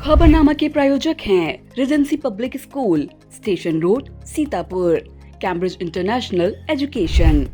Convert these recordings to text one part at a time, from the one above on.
खबरनामा के प्रायोजक हैं Regency public school, station road, Sitapur, Cambridge international education.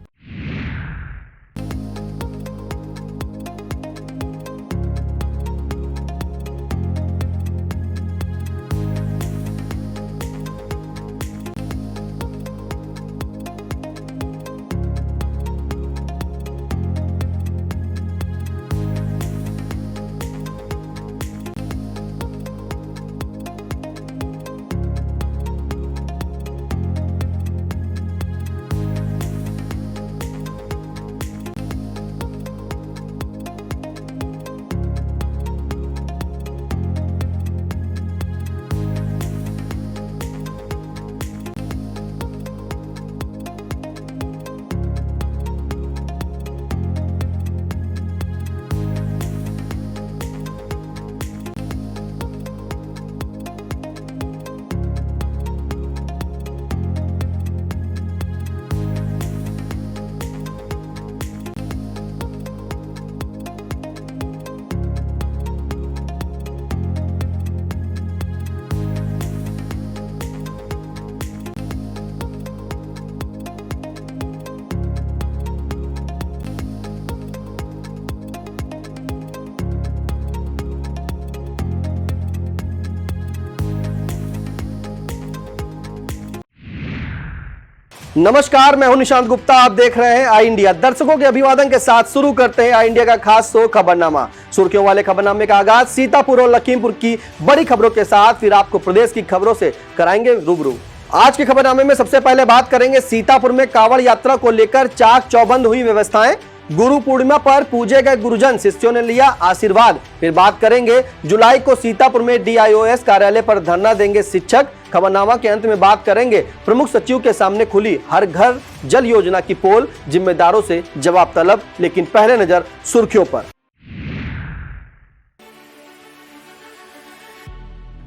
नमस्कार, मैं हूं निशांत गुप्ता। आप देख रहे हैं आई इंडिया। दर्शकों के अभिवादन के साथ शुरू करते हैं आई इंडिया का खास शो खबरनामा। सुर्खियों वाले खबरनामे का आगाज सीतापुर और लखीमपुर की बड़ी खबरों के साथ, फिर आपको प्रदेश की खबरों से कराएंगे रूबरू। आज के खबरनामे में सबसे पहले बात करेंगे सीतापुर में कांवड़ यात्रा को लेकर चाक चौबंद हुई व्यवस्थाएं। गुरु पूर्णिमा पर पूजे गए गुरुजन, शिष्यों ने लिया आशीर्वाद। फिर बात करेंगे जुलाई को सीतापुर में डीआईओएस कार्यालय पर धरना देंगे शिक्षक। खबरनामा के अंत में बात करेंगे प्रमुख सचिव के सामने खुली हर घर जल योजना की पोल, जिम्मेदारों से जवाब तलब। लेकिन पहले नजर सुर्खियों पर।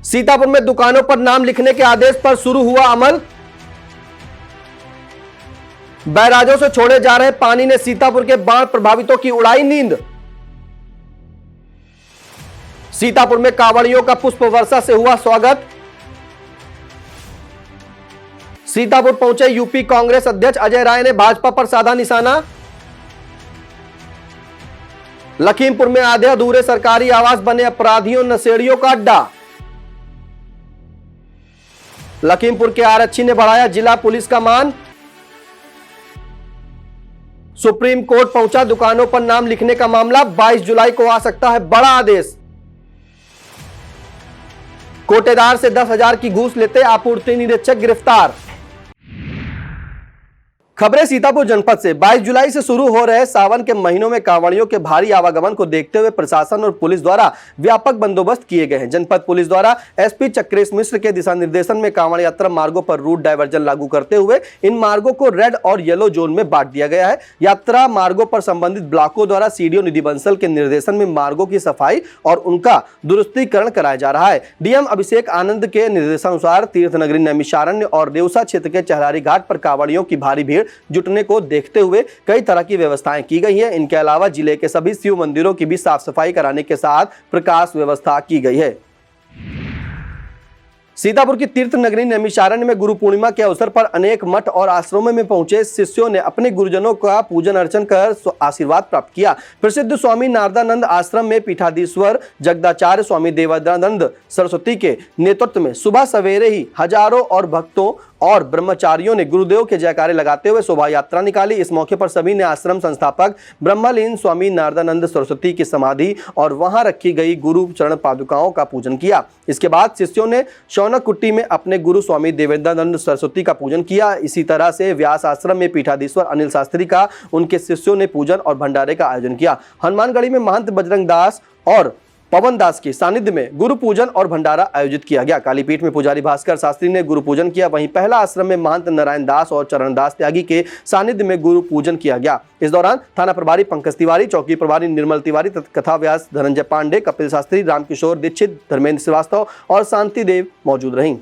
सीतापुर में दुकानों पर नाम लिखने के आदेश पर शुरू हुआ अमल। बैराजों से छोड़े जा रहे पानी ने सीतापुर के बाढ़ प्रभावितों की उड़ाई नींद। सीतापुर में कांवड़ियों का पुष्प वर्षा से हुआ स्वागत। सीतापुर पहुंचे यूपी कांग्रेस अध्यक्ष अजय राय ने भाजपा पर साधा निशाना। लखीमपुर में आधे अधूरे सरकारी आवास बने अपराधियों नशेड़ियों का अड्डा। लखीमपुर के आरक्षी ने बढ़ाया जिला पुलिस का मान। सुप्रीम कोर्ट पहुंचा दुकानों पर नाम लिखने का मामला। 22 जुलाई को आ सकता है बड़ा आदेश। कोटेदार से 10,000 की घूस लेते आपूर्ति निरीक्षक गिरफ्तार। खबरें सीतापुर जनपद से। 22 जुलाई से शुरू हो रहे सावन के महीनों में कांवड़ियों के भारी आवागमन को देखते हुए प्रशासन और पुलिस द्वारा व्यापक बंदोबस्त किए गए हैं। जनपद पुलिस द्वारा एसपी चक्रेश मिश्र के दिशा निर्देशन में कांवड़ यात्रा मार्गों पर रूट डायवर्जन लागू करते हुए इन मार्गों को रेड और येलो जोन में बांट दिया गया है। यात्रा मार्गों पर संबंधित ब्लॉकों द्वारा सीडीओ निधि बंसल के निर्देशन में मार्गों की सफाई और उनका दुरुस्तीकरण कराया जा रहा है। डीएम अभिषेक आनंद के निर्देशानुसार तीर्थ नगरी नैमिषारण्य और देवसा क्षेत्र के चहरारी घाट पर कांवड़ियों की भारी भीड़ जुटने को देखते हुए कई तरह की व्यवस्थाएं की गई हैं। इनके अलावा जिले के सभी शिव मंदिरों की भी साफ सफाई कराने के साथ प्रकाश व्यवस्था की गई है। सीतापुर की तीर्थ नगरी नैमिषारण्य में गुरु पूर्णिमा के अवसर पर अनेक मठ और आश्रमों में पहुंचे शिष्यों ने अपने गुरुजनों का पूजन अर्चन कर आशीर्वाद प्राप्त किया। प्रसिद्ध स्वामी नारदानंद आश्रम में पीठाधीश्वर जगदाचार्य स्वामी देवानंद सरस्वती के नेतृत्व में सुबह सवेरे ही हजारों और भक्तों और ब्रह्मचारियों ने गुरुदेव के जयकारे लगाते हुए शोभा यात्रा निकाली। इस मौके पर सभी ने आश्रम संस्थापक ब्रह्मलीन स्वामी नारदानंद सरस्वती की समाधि और वहां रखी गई गुरु चरण पादुकाओं का पूजन किया। इसके बाद शिष्यों ने शौनक कुटी में अपने गुरु स्वामी देवेंद्रानंद सरस्वती का पूजन किया। इसी तरह से व्यास आश्रम में पीठाधीश्वर अनिल शास्त्री का उनके शिष्यों ने पूजन और भंडारे का आयोजन किया। हनुमानगढ़ी में महंत बजरंग दास और पवन दास के सानिध्य में गुरु पूजन और भंडारा आयोजित किया गया। कालीपीठ में पुजारी भास्कर शास्त्री ने गुरु पूजन किया। वहीं पहला आश्रम में महंत नारायण दास और चरण दास त्यागी के सानिध्य में गुरु पूजन किया गया। इस दौरान थाना प्रभारी पंकज तिवारी, चौकी प्रभारी निर्मल तिवारी, कथा व्यास धनंजय पांडे, कपिल शास्त्री, रामकिशोर दीक्षित, धर्मेंद्र श्रीवास्तव और शांति देव मौजूद रहीं।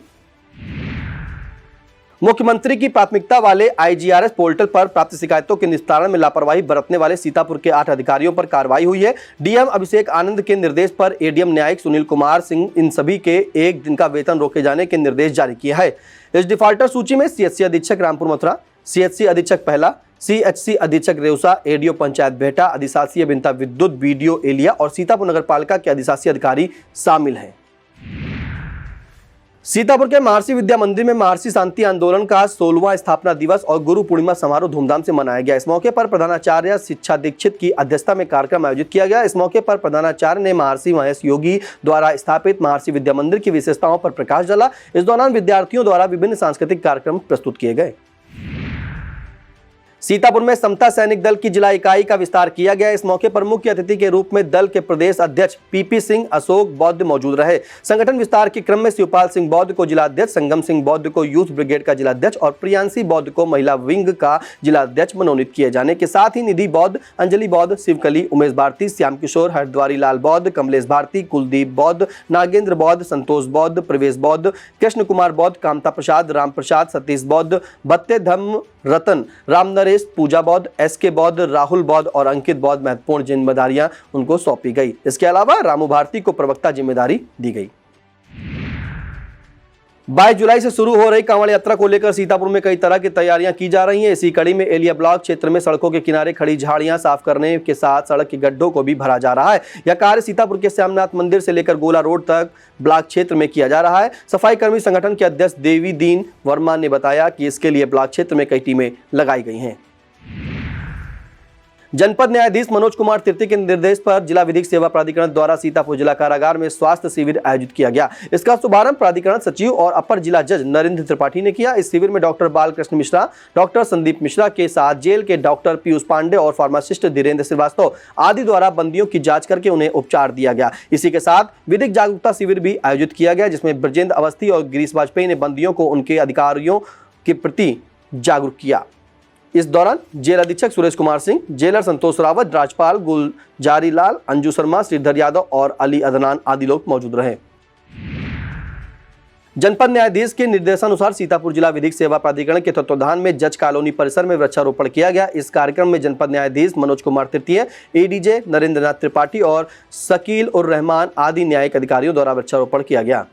मुख्यमंत्री की प्राथमिकता वाले IGRS पोर्टल पर प्राप्त शिकायतों के निस्तारण में लापरवाही बरतने वाले सीतापुर के 8 अधिकारियों पर कार्रवाई हुई है। डीएम अभिषेक आनंद के निर्देश पर एडीएम न्यायिक सुनील कुमार सिंह इन सभी के 1 दिन का वेतन रोके जाने के निर्देश जारी किया है। इस डिफॉल्टर सूची में CHC अधीक्षक रामपुर मथुरा, CHC अधीक्षक पहला, CHC अधीक्षक रेउसा, ADO पंचायत बेहटा, अधिशासी अभियंता विद्युत, BDO एलिया और सीतापुर नगर पालिका के अधिशासी अधिकारी शामिल हैं। सीतापुर के महर्षि विद्या मंदिर में महर्षि शांति आंदोलन का 16वां स्थापना दिवस और गुरु पूर्णिमा समारोह धूमधाम से मनाया गया। इस मौके पर प्रधानाचार्य शिक्षा दीक्षित की अध्यक्षता में कार्यक्रम आयोजित किया गया। इस मौके पर प्रधानाचार्य ने महर्षि महेश योगी द्वारा स्थापित महर्षि विद्या मंदिर की विशेषताओं पर प्रकाश डाला। इस दौरान विद्यार्थियों द्वारा विभिन्न सांस्कृतिक कार्यक्रम प्रस्तुत किए गए। सीतापुर में समता सैनिक दल की जिला इकाई का विस्तार किया गया। इस मौके पर मुख्य अतिथि के रूप में दल के प्रदेश अध्यक्ष PP सिंह अशोक बौद्ध मौजूद रहे। संगठन विस्तार के क्रम में शिवपाल सिंह बौद्ध को जिला अध्यक्ष, संगम सिंह बौद्ध को यूथ ब्रिगेड का जिला अध्यक्ष और प्रियांशी बौद्ध को महिला विंग का जिला अध्यक्ष मनोनीत किए जाने के साथ ही निधि बौद्ध, अंजलि बौद्ध, शिवकली, उमेश भारती, श्याम किशोर, हरद्वारी लाल बौद्ध, कमलेश भारती, कुलदीप बौद्ध, नागेंद्र बौद्ध, संतोष बौद्ध, प्रवेश बौद्ध, कृष्ण कुमार बौद्ध, कामता प्रसाद, राम प्रसाद, सतीश बौद्ध, बत्ते धम्म रतन, राम नरेश, पूजा बौद्ध, SK बौद्ध, राहुल बौद्ध और अंकित बौद्ध महत्वपूर्ण जिम्मेदारियां उनको सौंपी गई। इसके अलावा रामू भारती को प्रवक्ता जिम्मेदारी दी गई। 22 जुलाई से शुरू हो रही कांवड़ यात्रा को लेकर सीतापुर में कई तरह की तैयारियां की जा रही हैं। इसी कड़ी में एलिया ब्लॉक क्षेत्र में सड़कों के किनारे खड़ी झाड़ियां साफ करने के साथ सड़क के गड्ढों को भी भरा जा रहा है। यह कार्य सीतापुर के श्यामनाथ मंदिर से लेकर गोला रोड तक ब्लॉक क्षेत्र में किया जा रहा है। सफाई कर्मी संगठन के अध्यक्ष देवी दीन वर्मा ने बताया कि इसके लिए ब्लॉक क्षेत्र में कई टीमें लगाई गई हैं। जनपद न्यायाधीश मनोज कुमार तृतीय के निर्देश पर जिला विधिक सेवा प्राधिकरण द्वारा सीतापुर जिला कारागार में स्वास्थ्य शिविर आयोजित किया गया। इसका शुभारंभ प्राधिकरण सचिव और अपर जिला जज नरेंद्र त्रिपाठी ने किया। इस शिविर में डॉक्टर बालकृष्ण मिश्रा, डॉक्टर संदीप मिश्रा के साथ जेल के डॉक्टर पीयूष पांडे और फार्मासिस्ट धीरेन्द्र श्रीवास्तव आदि द्वारा बंदियों की जांच करके उन्हें उपचार दिया गया। इसी के साथ विधिक जागरूकता शिविर भी आयोजित किया गया, जिसमें ब्रजेंद्र अवस्थी और गिरीश वाजपेयी ने बंदियों को उनके अधिकारियों के प्रति जागरूक किया। इस दौरान जेल अधीक्षक सुरेश कुमार सिंह, जेलर संतोष रावत, राजपाल गुलजारी लाल, अंजू शर्मा, श्रीधर यादव और अली अदनान आदि लोग मौजूद रहे। जनपद न्यायाधीश के निर्देशानुसार सीतापुर जिला विधिक सेवा प्राधिकरण के तत्वावधान में जज कॉलोनी परिसर में वृक्षारोपण किया गया। इस कार्यक्रम में जनपद न्यायाधीश मनोज कुमार तृतीय, ADJ नरेंद्र नाथ त्रिपाठी और शकील उर रहमान आदि न्यायिक अधिकारियों द्वारा वृक्षारोपण किया गया।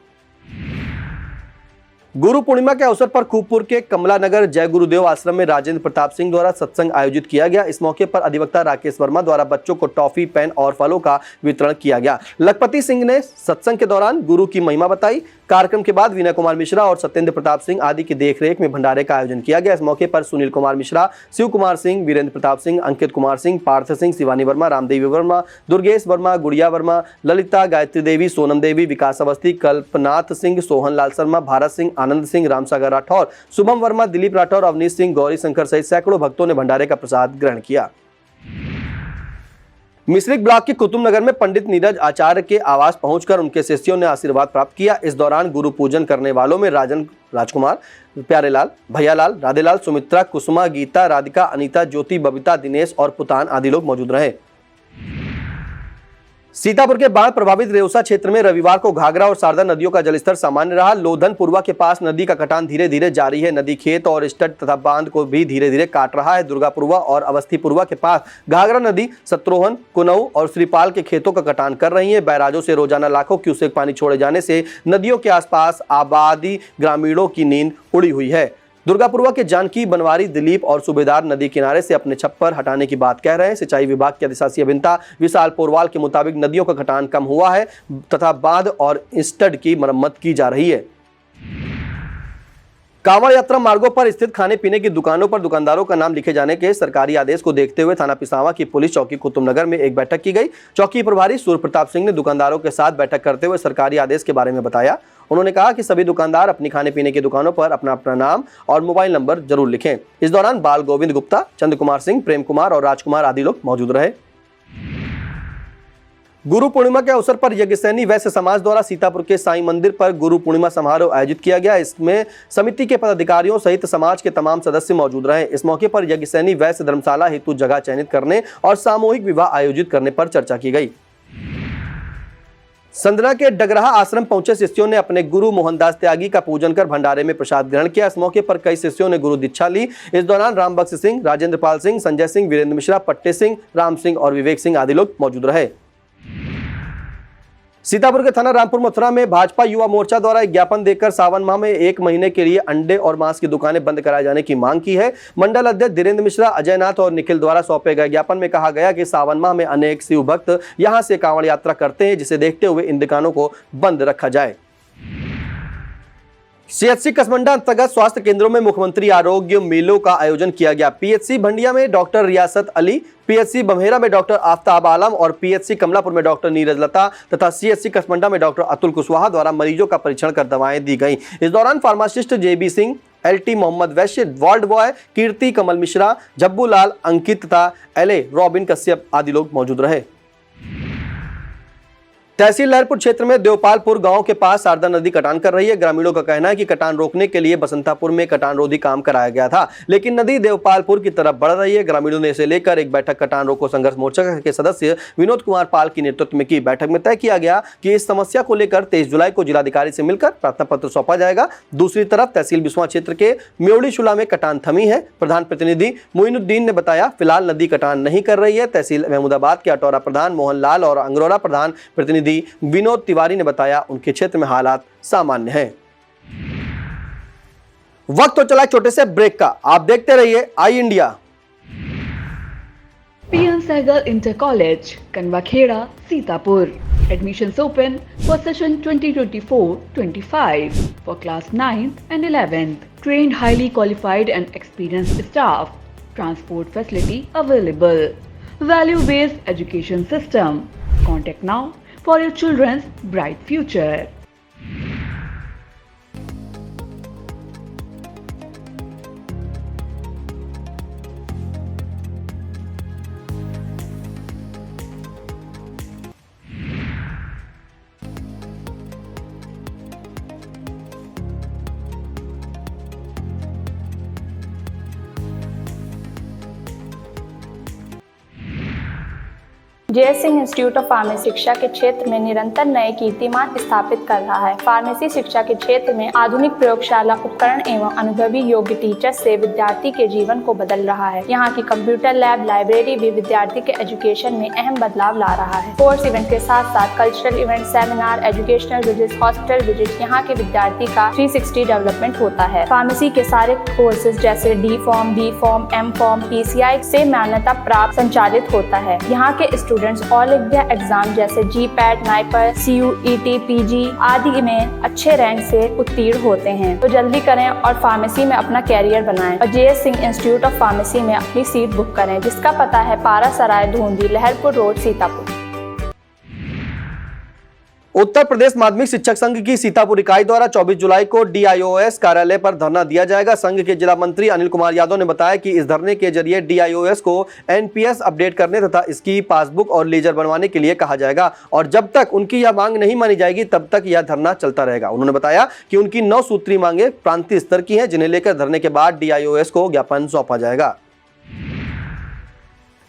गुरु पूर्णिमा के अवसर पर खूबपुर के कमला नगर जय गुरुदेव आश्रम में राजेंद्र प्रताप सिंह द्वारा सत्संग आयोजित किया गया। इस मौके पर अधिवक्ता राकेश वर्मा द्वारा बच्चों को टॉफी, पेन और फलों का वितरण किया गया। लखपति सिंह ने सत्संग के दौरान गुरु की महिमा बताई। कार्यक्रम के बाद विनय कुमार मिश्रा और सत्येंद्र प्रताप सिंह आदि की देखरेख में भंडारे का आयोजन किया गया। इस मौके पर सुनील कुमार मिश्रा, शिव कुमार सिंह, वीरेंद्र प्रताप सिंह, अंकित कुमार सिंह, पार्थ सिंह, शिवानी वर्मा, रामदेवी वर्मा, दुर्गेश वर्मा, गुड़िया वर्मा, ललिता, गायत्री देवी, सोनम देवी, विकास अवस्थी, कल्पनाथ सिंह, सोहन लाल शर्मा, भारत सिंह, आनंद सिंह, रामसागर राठौर, शुभम वर्मा, दिलीप राठौर, अवनीश सिंह, गौरी शंकर सहित सैकड़ों भक्तों ने भंडारे का प्रसाद ग्रहण किया। मिश्रिक ब्लॉक के कुतुब नगर में पंडित नीरज आचार्य के आवास पहुंचकर उनके शिष्यों ने आशीर्वाद प्राप्त किया। इस दौरान गुरु पूजन करने वालों में राजन राजकुमार, प्यारेलाल, भैयालाल, राधेलाल, सुमित्रा, कुसुमा, गीता, राधिका, अनीता, ज्योति, बबीता, दिनेश और पुतान आदि लोग मौजूद रहे। सीतापुर के बाढ़ प्रभावित रेउसा क्षेत्र में रविवार को घाघरा और शारदा नदियों का जलस्तर सामान्य रहा। लोधनपुरवा के पास नदी का कटान धीरे धीरे जारी है। नदी खेत और स्टड तथा बांध को भी धीरे धीरे काट रहा है। दुर्गापुरवा और अवस्थीपुरवा के पास घाघरा नदी सत्रोहन, कुनऊ और श्रीपाल के खेतों का कटान कर रही है। बैराजों से रोजाना लाखों क्यूसेक पानी छोड़े जाने से नदियों के आसपास आबादी ग्रामीणों की नींद उड़ी हुई है। दुर्गापुरवा के जानकी, बनवारी, दिलीप और सूबेदार नदी किनारे से अपने छप्पर हटाने की बात कह रहे हैं। सिंचाई विभाग के अधिशासी अभियंता विशाल पोरवाल के मुताबिक नदियों का कटान कम हुआ है तथा बांध और स्टड की मरम्मत की जा रही है। कांवड़ यात्रा मार्गों पर स्थित खाने पीने की दुकानों पर दुकानदारों का नाम लिखे जाने के सरकारी आदेश को देखते हुए थाना पिसावा की पुलिस चौकी कुतुबनगर में एक बैठक की गई। चौकी प्रभारी सूर्य प्रताप सिंह ने दुकानदारों के साथ बैठक करते हुए सरकारी आदेश के बारे में बताया। उन्होंने कहा कि सभी दुकानदार अपनी खाने पीने की दुकानों पर अपना अपना नाम और मोबाइल नंबर जरूर लिखें। इस दौरान बाल गोविंद गुप्ता, चंद्र कुमार सिंह, प्रेम कुमार और राजकुमार आदि लोग मौजूद रहे। गुरु पूर्णिमा के अवसर पर यज्ञसैनी वैश्य समाज द्वारा सीतापुर के साईं मंदिर पर गुरु पूर्णिमा समारोह आयोजित किया गया। इसमें समिति के पदाधिकारियों सहित समाज के तमाम सदस्य मौजूद रहे। इस मौके पर यज्ञसैनी वैश्य धर्मशाला हेतु जगह चयनित करने और सामूहिक विवाह आयोजित करने पर चर्चा की गई। संदना के डगराहा आश्रम पहुंचे शिष्यों ने अपने गुरु मोहनदास त्यागी का पूजन कर भंडारे में प्रसाद ग्रहण किया। इस मौके पर कई शिष्यों ने गुरु दीक्षा ली। इस दौरान रामबख्श सिंह, राजेंद्र पाल सिंह, संजय सिंह, वीरेंद्र मिश्रा, पट्टे सिंह, राम सिंह और विवेक सिंह आदि लोग मौजूद रहे। सीतापुर के थाना रामपुर मथुरा में भाजपा युवा मोर्चा द्वारा एक ज्ञापन देकर सावन माह में 1 महीने के लिए अंडे और मांस की दुकानें बंद कराए जाने की मांग की है। मंडल अध्यक्ष धीरेन्द्र मिश्रा, अजय नाथ और निखिल द्वारा सौंपे गए ज्ञापन में कहा गया कि सावन माह में अनेक शिव भक्त यहां से कांवड़ यात्रा करते हैं, जिसे देखते हुए इन दुकानों को बंद रखा जाए। सीएचसी कसमंडा अंतर्गत स्वास्थ्य केंद्रों में मुख्यमंत्री आरोग्य मेलों का आयोजन किया गया। पीएचसी भंडिया में डॉक्टर रियासत अली, पीएचसी बम्हेरा में डॉक्टर आफ्ताब आलम और पीएचसी कमलापुर में डॉक्टर नीरज लता तथा सीएचसी कसमंडा में डॉक्टर अतुल कुशवाहा द्वारा मरीजों का परीक्षण कर दवाएं दी गई। इस दौरान फार्मासिस्ट जेबी सिंह, एलटी मोहम्मद वैश्य, वार्ड बॉय कीर्ति कमल मिश्रा, जब्बू लाल, अंकित तथा एलए रॉबिन कश्यप आदि लोग मौजूद रहे। तहसील लहरपुर क्षेत्र में देवपालपुर गांव के पास शारदा नदी कटान कर रही है। ग्रामीणों का कहना है कि कटान रोकने के लिए बसंतापुर में कटान रोधी काम कराया गया था, लेकिन नदी देवपालपुर की तरफ बढ़ रही है। ग्रामीणों ने इसे लेकर एक बैठक कटान रोको संघर्ष मोर्चा के सदस्य विनोद कुमार पाल के नेतृत्व में की। बैठक में तय किया गया कि इस समस्या को लेकर 23 जुलाई को जिलाधिकारी से मिलकर प्रार्थना पत्र सौंपा जाएगा। दूसरी तरफ तहसील बिस्वा क्षेत्र के म्योड़ी शुला में कटान थमी है। प्रधान प्रतिनिधि मोइनुद्दीन ने बताया, फिलहाल नदी कटान नहीं कर रही है। तहसील महमूदाबाद के अटौरा प्रधान मोहनलाल और अंगरौरा प्रधान प्रतिनिधि विनोद तिवारी ने बताया, उनके क्षेत्र में हालात सामान्य हैं। वक्त तो चला छोटे से ब्रेक का, आप देखते रहिए आई India. PN Sehgal Inter College, Kanwakheda, Sitapur. Admissions open for session 2024-25 for class 9th and 11th. Trained, highly qualified and experienced staff. Transport facility available. Value-based education system. Contact now for your children's bright future. J Singh institute of pharmacy शिक्षा के क्षेत्र में निरंतर नए कीर्तिमान स्थापित कर रहा है। फार्मेसी शिक्षा के क्षेत्र में आधुनिक प्रयोगशाला उपकरण एवं अनुभवी योग्य टीचर से विद्यार्थी के जीवन को बदल रहा है। यहाँ की कंप्यूटर लैब, लाइब्रेरी भी विद्यार्थी के एजुकेशन में अहम बदलाव ला रहा है। कोर्स इवेंट के साथ साथ cultural event, seminar, educational visit, hospital visit, यहाँ के विद्यार्थी का 360 डेवलपमेंट होता है। फार्मेसी के सारे कोर्सेज जैसे D pharm, B pharm, M pharm, PCI से मान्यता प्राप्त संचालित होता है। यहाँ के स्टूडेंट्स ऑल इंडिया एग्जाम जैसे GPAT, नाइपर, CUET, PG आदि में अच्छे रैंक से उत्तीर्ण होते हैं। तो जल्दी करें और फार्मेसी में अपना कैरियर बनाएं और JS Singh institute of pharmacy में अपनी सीट बुक करें, जिसका पता है पारा सराय, धूंधी, लहरपुर रोड, सीतापुर। उत्तर प्रदेश माध्यमिक शिक्षक संघ की सीतापुर इकाई द्वारा 24 जुलाई को DIOS कार्यालय पर धरना दिया जाएगा। संघ के जिला मंत्री अनिल कुमार यादव ने बताया कि इस धरने के जरिए DIOS को NPS अपडेट करने तथा इसकी पासबुक और लेजर बनवाने के लिए कहा जाएगा और जब तक उनकी यह मांग नहीं मानी जाएगी तब तक यह धरना चलता रहेगा। उन्होंने बताया कि उनकी 9 सूत्री मांगे प्रांतीय स्तर की हैं, जिन्हें लेकर धरने के बाद DIOS को ज्ञापन सौंपा जाएगा।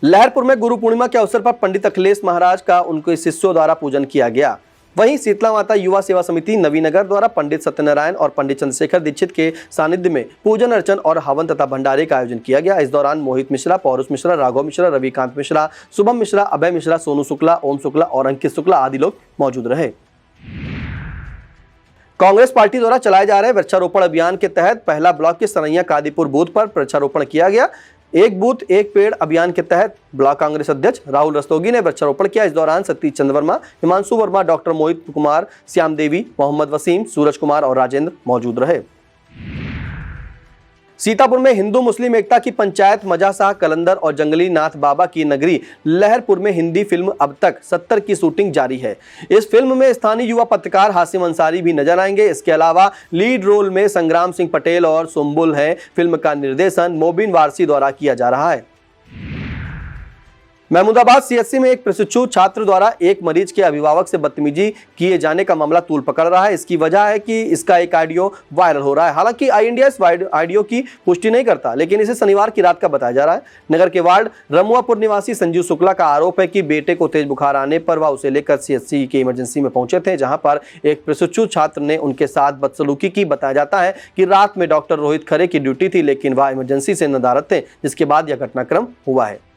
लहरपुर में गुरु पूर्णिमा के अवसर पर पंडित अखिलेश महाराज का उनके शिष्यों द्वारा पूजन किया गया। वहीं शीतला माता युवा सेवा समिति नवीनगर द्वारा पंडित सत्यनारायण और पंडित चंद्रशेखर दीक्षित के सानिध्य में पूजन अर्चन और हवन तथा भंडारे का आयोजन किया गया। इस दौरान मोहित मिश्रा, पौरुष मिश्रा, राघव मिश्रा, रविकांत मिश्रा, शुभम मिश्रा, अभय मिश्रा, सोनू शुक्ला, ओम शुक्ला और अंकित शुक्ला आदि लोग मौजूद रहे। कांग्रेस पार्टी द्वारा चलाए जा रहे वृक्षारोपण अभियान के तहत पहला ब्लॉक के सरैया कादीपुर बूथ पर वृक्षारोपण किया गया। एक बूथ एक पेड़ अभियान के तहत ब्लॉक कांग्रेस अध्यक्ष राहुल रस्तोगी ने वृक्षारोपण किया। इस दौरान सतीश चंद्र वर्मा, हिमांशु वर्मा, डॉक्टर मोहित कुमार, श्याम देवी, मोहम्मद वसीम, सूरज कुमार और राजेंद्र मौजूद रहे। सीतापुर में हिंदू मुस्लिम एकता की पंचायत मजा शाह कलंदर और जंगली नाथ बाबा की नगरी लहरपुर में हिंदी फिल्म अब तक 70 की शूटिंग जारी है। इस फिल्म में स्थानीय युवा पत्रकार हासिम अंसारी भी नजर आएंगे। इसके अलावा लीड रोल में संग्राम सिंह पटेल और सुम्बुल हैं। फिल्म का निर्देशन मोबिन वारसी द्वारा किया जा रहा है। महमूदाबाद सीएचसी में एक प्रशिक्षु छात्र द्वारा एक मरीज के अभिभावक से बदतमीजी किए जाने का मामला तूल पकड़ रहा है। इसकी वजह है कि इसका एक ऑडियो वायरल हो रहा है। हालांकि आई इंडिया इस ऑडियो की पुष्टि नहीं करता, लेकिन इसे शनिवार की रात का बताया जा रहा है। नगर के वार्ड रमुआपुर निवासी संजीव शुक्ला का आरोप है कि बेटे को तेज बुखार आने पर वह उसे लेकर सीएचसी के इमरजेंसी में पहुंचे थे, जहां पर एक प्रशिक्षु छात्र ने उनके साथ बदसलूकी की। बताया जाता है कि रात में डॉक्टर रोहित खरे की ड्यूटी थी, लेकिन वह इमरजेंसी से नदारद थे, जिसके बाद यह घटनाक्रम हुआ है।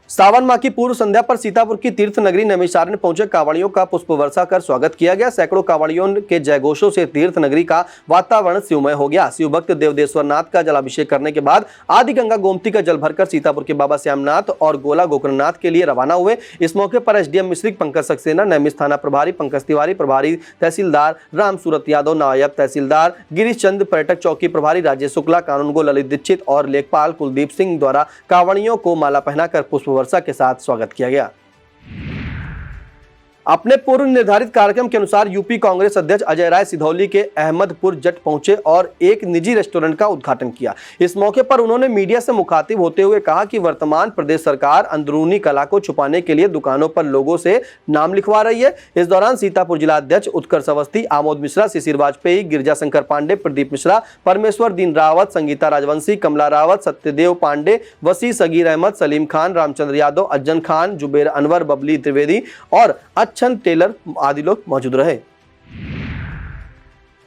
सावन माह की पूर्व संध्या पर सीतापुर की तीर्थ नगरी नैमिषारण्य पहुंचे कांवड़ियों का पुष्प वर्षा कर स्वागत किया गया। सैकड़ों कांवड़ियों के जयघोषों से तीर्थ नगरी का वातावरण शिवमय हो गया। शिव भक्त देवदेश्वर नाथ का जलाभिषेक करने के बाद आदि गंगा गोमती का जल भरकर सीतापुर के बाबा श्यामनाथ और गोला गोकर्णनाथ के लिए रवाना हुए। इस मौके पर एसडीएम मिश्रिक पंकज सक्सेना, नैमिष थाना प्रभारी पंकज तिवारी, प्रभारी तहसीलदार राम सूरत यादव, नायब तहसीलदार गिरीश चंद, पर्यटक चौकी प्रभारी राजेश शुक्ला, कानूनगो ललित दीक्षित और लेखपाल कुलदीप सिंह द्वारा कांवड़ियों को माला पहनाकर पुष्प वर्षा के साथ स्वागत किया गया। अपने पूर्व निर्धारित कार्यक्रम के अनुसार यूपी कांग्रेस अध्यक्ष अजय राय सिधौली के अहमदपुर जट पहुंचे और एक निजी रेस्टोरेंट का उद्घाटन किया। इस मौके पर उन्होंने मीडिया से मुखातिब होते हुए कहा कि वर्तमान प्रदेश सरकार अंदरूनी कला को छुपाने के लिए दुकानों पर लोगों से नाम लिखवा रही है। इस दौरान सीतापुर जिला अध्यक्ष उत्कर्ष अवस्थी, आमोद मिश्रा, शिशिर वाजपेयी, गिरजा शंकर पांडे, प्रदीप मिश्रा, परमेश्वर दीन रावत, संगीता राजवंशी, कमला रावत, सत्यदेव पांडे, वसी, सगीर अहमद, सलीम खान, रामचंद्र यादव, अज्जन खान, जुबेर अनवर, बबली त्रिवेदी और अच्छन टेलर आदि लोग मौजूद रहे।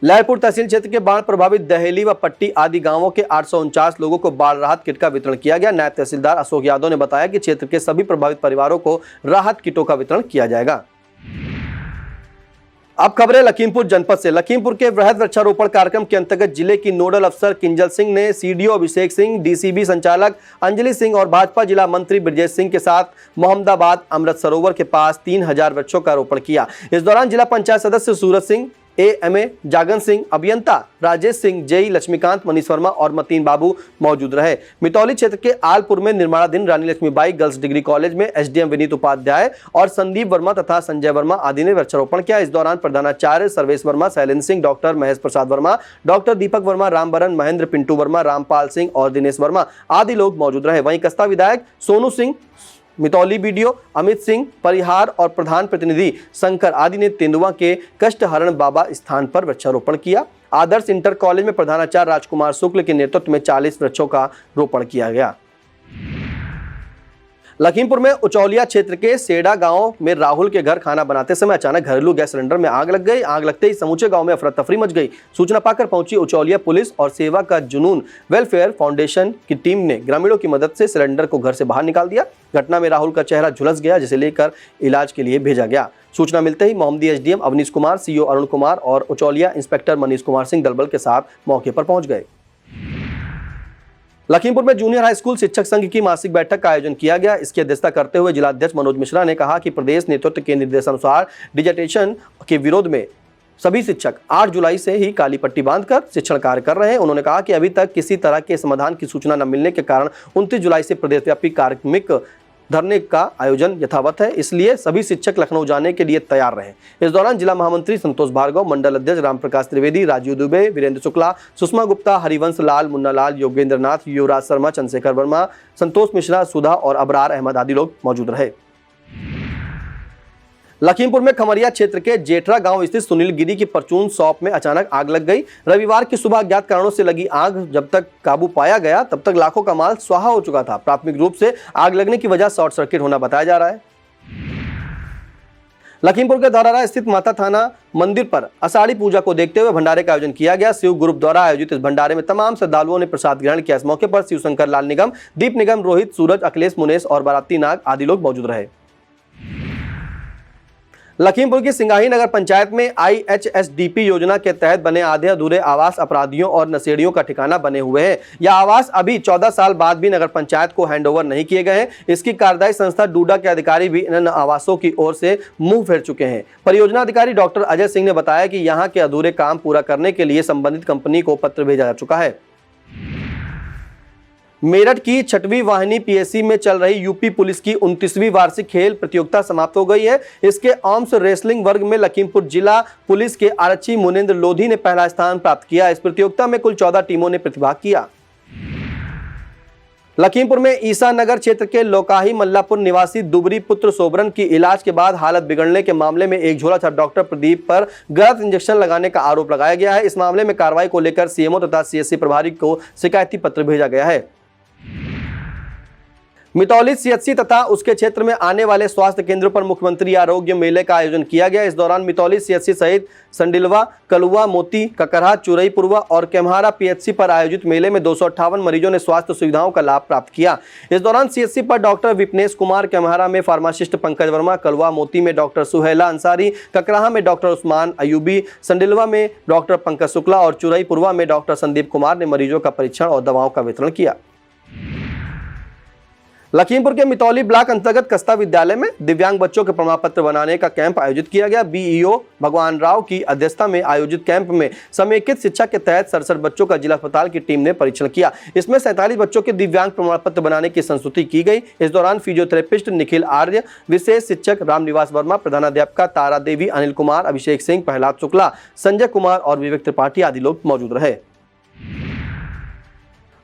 लहरपुर तहसील क्षेत्र के बाढ़ प्रभावित दहेली व पट्टी आदि गांवों के 849 लोगों को बाढ़ राहत किट का वितरण किया गया। नायब तहसीलदार अशोक यादव ने बताया कि क्षेत्र के सभी प्रभावित परिवारों को राहत किटों का वितरण किया जाएगा। अब खबरें लखीमपुर जनपद से। लखीमपुर के वृहद वृक्षारोपण कार्यक्रम के अंतर्गत जिले की नोडल अफसर किंजल सिंह ने सीडीओ अभिषेक सिंह, डीसीबी संचालक अंजलि सिंह और भाजपा जिला मंत्री ब्रजेश सिंह के साथ मोहम्मदाबाद अमृत सरोवर के पास 3000 वृक्षों का रोपण किया। इस दौरान जिला पंचायत सदस्य सूरज सिंह, एएमए जागन सिंह, अभियंता राजेश सिंह, जेई लक्ष्मीकांत, मनीष वर्मा और मतीन बाबू मौजूद रहे। मितौली क्षेत्र के आलपुर में निर्माणाधीन रानी लक्ष्मीबाई गर्ल्स डिग्री कॉलेज में एसडीएम विनीत उपाध्याय और संदीप वर्मा तथा संजय वर्मा आदि ने वृक्षारोपण किया। इस दौरान प्रधानाचार्य सर्वेश वर्मा, शैलेंद्र सिंह, डॉक्टर महेश प्रसाद वर्मा, डॉक्टर दीपक वर्मा, रामबरन, महेंद्र, पिंटू वर्मा, रामपाल सिंह और दिनेश वर्मा आदि लोग मौजूद रहे। वहीं कस्ता विधायक सोनू सिंह, मितौली बीडीओ अमित सिंह, परिहार और प्रधान प्रतिनिधि शंकर आदि ने तेंदुआ के कष्टहरण बाबा स्थान पर वृक्षारोपण किया। आदर्श इंटर कॉलेज में प्रधानाचार्य राजकुमार शुक्ल के नेतृत्व में 40 वृक्षों का रोपण किया गया। लखीमपुर में उचौलिया क्षेत्र के सेडा गांव में राहुल के घर खाना बनाते समय अचानक घरेलू गैस सिलेंडर में आग लग गई। आग लगते ही समूचे गांव में अफरा तफरी मच गई। सूचना पाकर पहुंची उचौलिया पुलिस और सेवा का जुनून वेलफेयर फाउंडेशन की टीम ने ग्रामीणों की मदद से सिलेंडर को घर से बाहर निकाल दिया। घटना में राहुल का चेहरा झुलस गया, जिसे लेकर इलाज के लिए भेजा गया। सूचना मिलते ही मोहम्मदी एसडीएम अवनीश कुमार, सीओ अरुण कुमार और उचौलिया इंस्पेक्टर मनीष कुमार सिंह दलबल के साथ मौके पर पहुंच गए। लखीमपुर में जूनियर हाई स्कूल शिक्षक संघ की मासिक बैठक का आयोजन किया गया। इसकी अध्यक्षता करते हुए जिलाध्यक्ष मनोज मिश्रा ने कहा कि प्रदेश नेतृत्व के निर्देशानुसार डिजिटेशन के विरोध में सभी शिक्षक 8 जुलाई से ही काली पट्टी बांधकर शिक्षण कार्य कर रहे हैं। उन्होंने कहा कि अभी तक किसी तरह के समाधान की सूचना न मिलने के कारण 29 जुलाई से प्रदेशव्यापी कार्मिक धरने का आयोजन यथावत है, इसलिए सभी शिक्षक लखनऊ जाने के लिए तैयार रहे। इस दौरान जिला महामंत्री संतोष भार्गव, मंडल अध्यक्ष रामप्रकाश त्रिवेदी, राजीव दुबे, वीरेंद्र शुक्ला, सुषमा गुप्ता, हरिवंश लाल, मुन्ना लाल, योगेंद्र नाथ, युवराज शर्मा, चंद्रशेखर वर्मा, संतोष मिश्रा, सुधा और अबरार अहमद आदि लोग मौजूद रहे। लखीमपुर में खमरिया क्षेत्र के जेठरा गांव स्थित सुनील गिरी की परचून शॉप में अचानक आग लग गई। रविवार की सुबह अज्ञात कारणों से लगी आग जब तक काबू पाया गया तब तक लाखों का माल स्वाहा हो चुका था। प्राथमिक रूप से आग लगने की वजह शॉर्ट सर्किट होना बताया जा रहा है। लखीमपुर के धौरारा स्थित माता थाना मंदिर पर आषाढ़ी पूजा को देखते हुए भंडारे का आयोजन किया गया। शिव ग्रुप द्वारा आयोजित इस भंडारे में तमाम श्रद्धालुओं ने प्रसाद ग्रहण किया। इस मौके पर शिवशंकर लाल निगम, दीप निगम, रोहित, सूरज, अखिलेश, मुनेश और बाराती नाग आदि लोग मौजूद रहे। लखीमपुर की सिंगाही नगर पंचायत में IHSDP योजना के तहत बने आधे अधूरे आवास अपराधियों और नशेड़ियों का ठिकाना बने हुए हैं। यह आवास अभी 14 साल बाद भी नगर पंचायत को हैंडओवर नहीं किए गए हैं। इसकी कार्यदायी संस्था डूडा के अधिकारी भी इन आवासों की ओर से मुंह फेर चुके हैं। परियोजना अधिकारी डॉक्टर अजय सिंह ने बताया कि यहाँ के अधूरे काम पूरा करने के लिए संबंधित कंपनी को पत्र भेजा जा चुका है। मेरठ की 6वीं वाहिनी पीएससी में चल रही यूपी पुलिस की 29वीं वार्षिक खेल प्रतियोगिता समाप्त हो गई है। इसके आर्म्स रेसलिंग वर्ग में लखीमपुर जिला पुलिस के आरक्षी मुनेंद्र लोधी ने पहला स्थान प्राप्त किया। इस प्रतियोगिता में कुल 14 टीमों ने प्रतिभाग किया। लखीमपुर में ईसा नगर क्षेत्र के लोकाही मल्लापुर निवासी दुबरी पुत्र सोबरन की इलाज के बाद हालत बिगड़ने के मामले में एक झोला छाप डॉक्टर प्रदीप पर गलत इंजेक्शन लगाने का आरोप लगाया गया है। इस मामले में कार्रवाई को लेकर सीएमओ तथा सीएससी प्रभारी को शिकायती पत्र भेजा गया है। मितौली सीएचसी तथा उसके क्षेत्र में आने वाले स्वास्थ्य केंद्रों पर मुख्यमंत्री आरोग्य मेले का आयोजन किया गया। इस दौरान मितौली सीएचसी सहित संडिलवा, कलुआ, मोती, ककरहा, चुरईपुरवा और केम्हारा पीएचसी पर आयोजित मेले में 258 मरीजों ने स्वास्थ्य सुविधाओं का लाभ प्राप्त किया। इस दौरान सीएचसी पर डॉक्टर विपनेश कुमार, केम्हारा में फार्मासिस्ट पंकज वर्मा, कलुआ मोती में डॉक्टर सुहेला अंसारी, ककरहा में डॉक्टर उस्मान अयूबी, संडिलवा में डॉक्टर पंकज शुक्ला और चुरईपुरवा में डॉक्टर संदीप कुमार ने मरीजों का परीक्षण और दवाओं का वितरण किया। लखीमपुर के मितौली ब्लॉक अंतर्गत कस्ता विद्यालय में दिव्यांग बच्चों के प्रमाण पत्र बनाने का कैंप आयोजित किया गया। बीईओ भगवान राव की अध्यक्षता में आयोजित कैंप में समेकित शिक्षा के तहत 67 बच्चों का जिला अस्पताल की टीम ने परीक्षण किया। इसमें 47 बच्चों के दिव्यांग प्रमाण पत्र बनाने की संस्तुति की गई। इस दौरान फिजियोथेरेपिस्ट निखिल आर्य, विशेष शिक्षक रामनिवास वर्मा, प्रधानाध्यापिका तारा देवी, अनिल कुमार, अभिषेक सिंह, प्रहलाद शुक्ला, संजय कुमार और विवेक त्रिपाठी आदि लोग मौजूद रहे।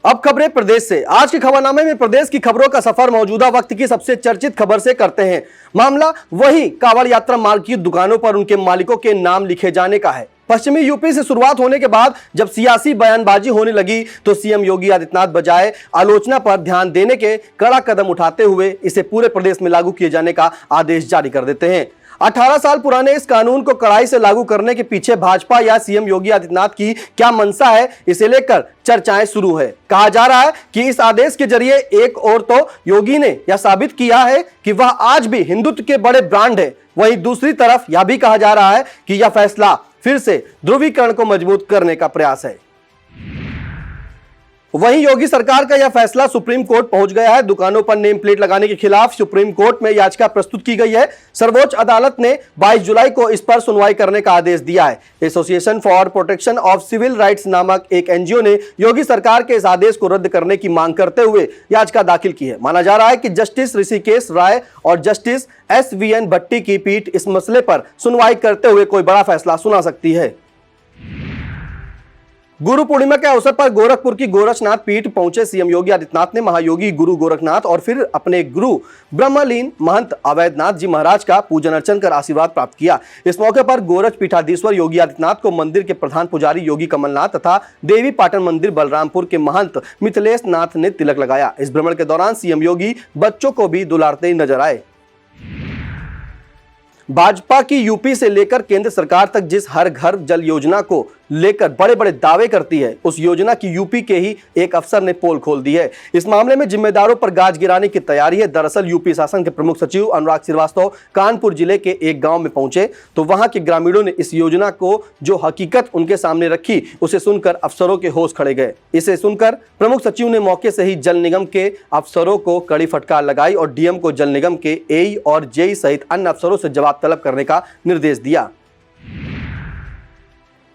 अब खबरें प्रदेश से। आज के खबरनामे में प्रदेश की खबरों का सफर मौजूदा वक्त की सबसे चर्चित खबर से करते हैं। मामला वही कांवड़ यात्रा मार्ग की दुकानों पर उनके मालिकों के नाम लिखे जाने का है। पश्चिमी यूपी से शुरुआत होने के बाद जब सियासी बयानबाजी होने लगी तो सीएम योगी आदित्यनाथ बजाय आलोचना पर ध्यान देने के कड़ा कदम उठाते हुए इसे पूरे प्रदेश में लागू किए जाने का आदेश जारी कर देते हैं। 18 साल पुराने इस कानून को कड़ाई से लागू करने के पीछे भाजपा या सीएम योगी आदित्यनाथ की क्या मंशा है, इसे लेकर चर्चाएं शुरू है। कहा जा रहा है कि इस आदेश के जरिए एक और तो योगी ने यह साबित किया है कि वह आज भी हिंदुत्व के बड़े ब्रांड है, वहीं दूसरी तरफ यह भी कहा जा रहा है कि यह फैसला फिर से ध्रुवीकरण को मजबूत करने का प्रयास है। वहीं योगी सरकार का यह फैसला सुप्रीम कोर्ट पहुंच गया है। दुकानों पर नेम प्लेट लगाने के खिलाफ सुप्रीम कोर्ट में याचिका प्रस्तुत की गई है। सर्वोच्च अदालत ने 22 जुलाई को इस पर सुनवाई करने का आदेश दिया है। Association for protection of civil rights नामक एक एनजीओ ने योगी सरकार के इस आदेश को रद्द करने की मांग करते हुए याचिका दाखिल की है। माना जा रहा है कि जस्टिस ऋषिकेश राय और जस्टिस SVN भट्टी की पीठ इस मसले पर सुनवाई करते हुए कोई बड़ा फैसला सुना सकती है। गुरु पूर्णिमा के अवसर पर गोरखपुर की गोरक्षनाथ पीठ पहुंचे सीएम योगी आदित्यनाथ ने महायोगी गुरु गोरखनाथ और फिर अपने गुरु ब्रह्मलीन महंत अवैधनाथ जी महाराज का पूजन अर्चन कर आशीर्वाद प्राप्त किया। इस मौके पर गोरक्ष पीठाधीश्वर योगी आदित्यनाथ को मंदिर के प्रधान पुजारी योगी कमलनाथ तथा देवी पाटन मंदिर बलरामपुर के महंत मिथिलेश नाथ ने तिलक लगाया। इस भ्रमण के दौरान सीएम योगी बच्चों को भी दुलारते नजर आए। भाजपा की यूपी से लेकर केंद्र सरकार तक जिस हर घर जल योजना को लेकर बड़े बड़े दावे करती है, उस योजना की यूपी के ही एक अफसर ने पोल खोल दी है। इस मामले में जिम्मेदारों पर गाज गिराने की तैयारी है। दरअसल यूपी शासन के प्रमुख सचिव अनुराग श्रीवास्तव कानपुर जिले के एक गांव में पहुंचे तो वहां के ग्रामीणों ने इस योजना को जो हकीकत उनके सामने रखी, उसे सुनकर अफसरों के होश खड़े गए। इसे सुनकर प्रमुख सचिव ने मौके से ही जल निगम के अफसरों को कड़ी फटकार लगाई और डीएम को जल निगम के एई और जेई सहित अन्य अफसरों से जवाब तलब करने का निर्देश दिया।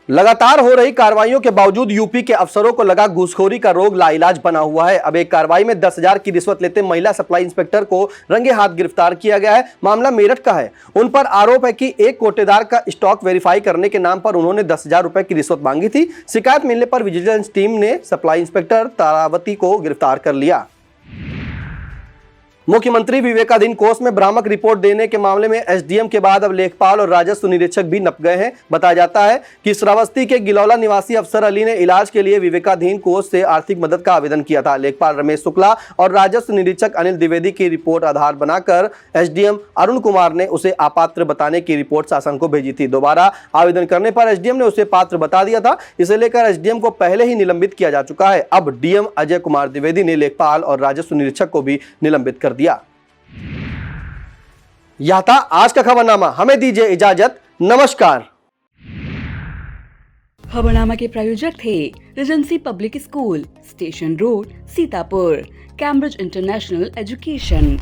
लगातार हो रही कार्रवाइयों के बावजूद यूपी के अफसरों को लगा घूसखोरी का रोग लाइलाज बना हुआ है। अब एक कार्रवाई में 10,000 की रिश्वत लेते महिला सप्लाई इंस्पेक्टर को रंगे हाथ गिरफ्तार किया गया है। मामला मेरठ का है। उन पर आरोप है कि एक कोटेदार का स्टॉक वेरीफाई करने के नाम पर उन्होंने 10,000 रुपए की रिश्वत मांगी थी। शिकायत मिलने पर विजिलेंस टीम ने सप्लाई इंस्पेक्टर तारावती को गिरफ्तार कर लिया। मुख्यमंत्री विवेकाधीन कोष में भ्रामक रिपोर्ट देने के मामले में एसडीएम के बाद अब लेखपाल और राजस्व निरीक्षक भी नप गए हैं। बताया जाता है कि श्रावस्ती के गिलौला निवासी अफसर अली ने इलाज के लिए विवेकाधीन कोष से आर्थिक मदद का आवेदन किया था। लेखपाल रमेश शुक्ला और राजस्व निरीक्षक अनिल द्विवेदी की रिपोर्ट आधार बनाकर एसडीएम अरुण कुमार ने उसे अपात्र बताने की रिपोर्ट शासन को भेजी थी। दोबारा आवेदन करने पर एसडीएम ने उसे पात्र बता दिया था। इसे लेकर एसडीएम को पहले ही निलंबित किया जा चुका है। अब डीएम अजय कुमार द्विवेदी ने लेखपाल और राजस्व निरीक्षक को भी निलंबित कर दिया। यह था आज का खबरनामा। हमें दीजिए इजाजत। नमस्कार। खबरनामा के प्रायोजक थे Regency public school, station road, Sitapur, Cambridge international education.